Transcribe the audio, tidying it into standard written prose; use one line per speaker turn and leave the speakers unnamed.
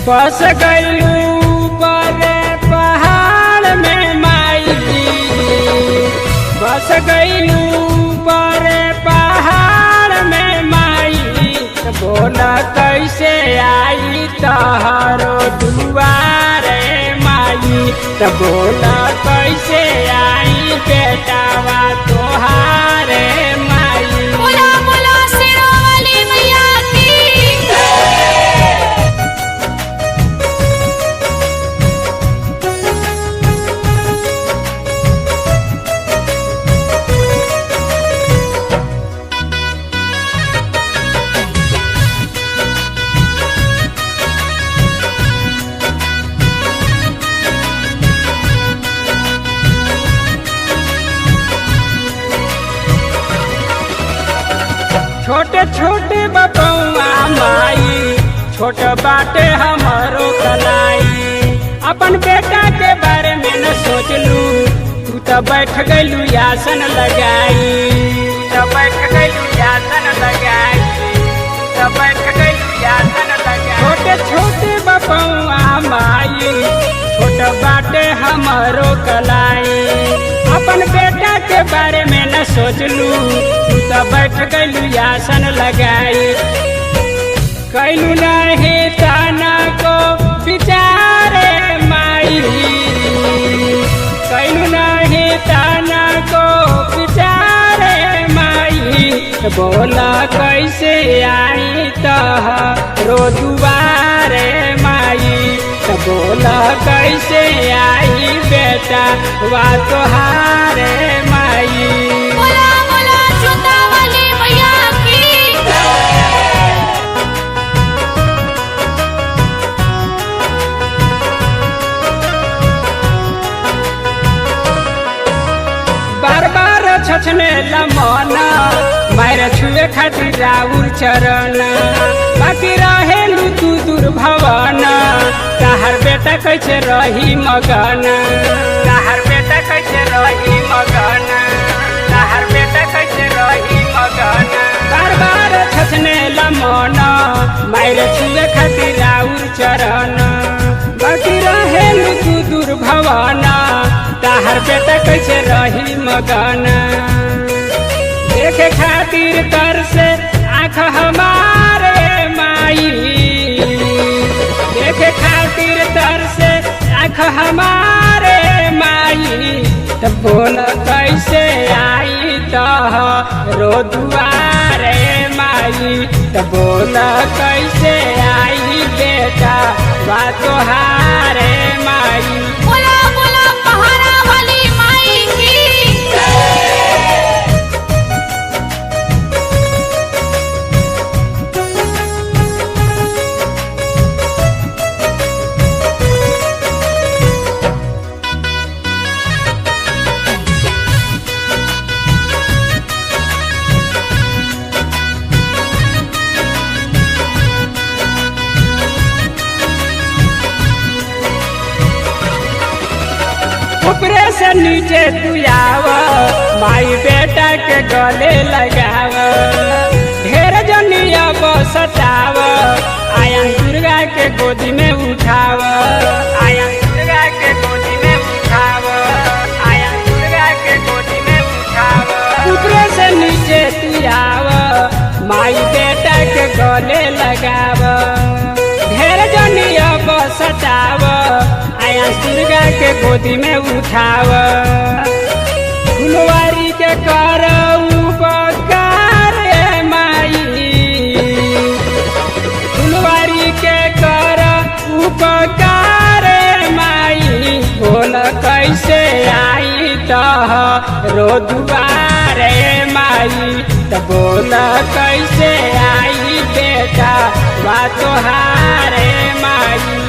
बस गईलू बड़े पहाड़ में माई, बस गईलू बड़े पहाड़ में माई। बोला कैसे आई तहारो दुआरे माई, तो बोला कैसे आई बेटावा तोहारे माई।
बोला बोला शेरों वाली मैया की।
छोटे छोटे बपौआ माई, छोट बाटे हमारो कलाई। अपन बेटा के बारे में न सोचलू, तू तो बैठ गईलू आसन लगाई, तो बैठ गईलू आसन लगाई, तो बैठ गईलू आसन लगाई। छोटे छोटे बपौआ माई, छोट बाटे हमारो कलाई। अपन बेटा के बारे में न सोचलू, तू तो बैठ गईलू आसन लगाई। कैलू नहीं ताना को बिचारे माई, कैलू नहीं ताना को बिचारे माई। बोला कैसे आई तहारो दुआरे माई, बोला कैसे आई बेटा वा तोहारे माई।
बोला बोला जोता वाली मैया की।
बार बार छछने लमना, मायर छुए खातिर राउर चरण। बाकी रहेलू तू दूर भवन, तहार बेटा कैसे रही मगन, तहार बेटा कैसे रही मगन, तहार बेटा कैसे रही मगन। बार बार छछने लमना, मायर छुए खातिर राउर चरण। बाकी रहेलू तू दूर भवन, तहार बेटा कैसे रही मगन। देखे खातिर तर से आँख हमारे माई, देखे खातिर तर से आँख हमारे माई। तब बोल कैसे आई तहारो दुआरे माई, तब बोल कैसे आई बेटा वा तोहारे माई।
बोला बोला पहाड़ा वाली माई की।
ऊपरे से नीचे तू आव, माई बेटा के गले लगाव। ढेर जनिया बसताव, आयन दुर्गा के गोदी में उठाव, आयन दुर्गा के गोदी में उठाव, आयन दुर्गा के गोदी में उठाव। ऊपरे से नीचे तू आव, माई बेटा के गले लगाव। ढेर जनिया बसताव, आया दुर्गा के गोदी में उठाव। फुलवारी के कर उपकार माई, फुलवारी के कर उपकार माई। बोल कैसे आई तहारो दुआरे माई, तो बोल कैसे आई बेटा वा तोहारे माई।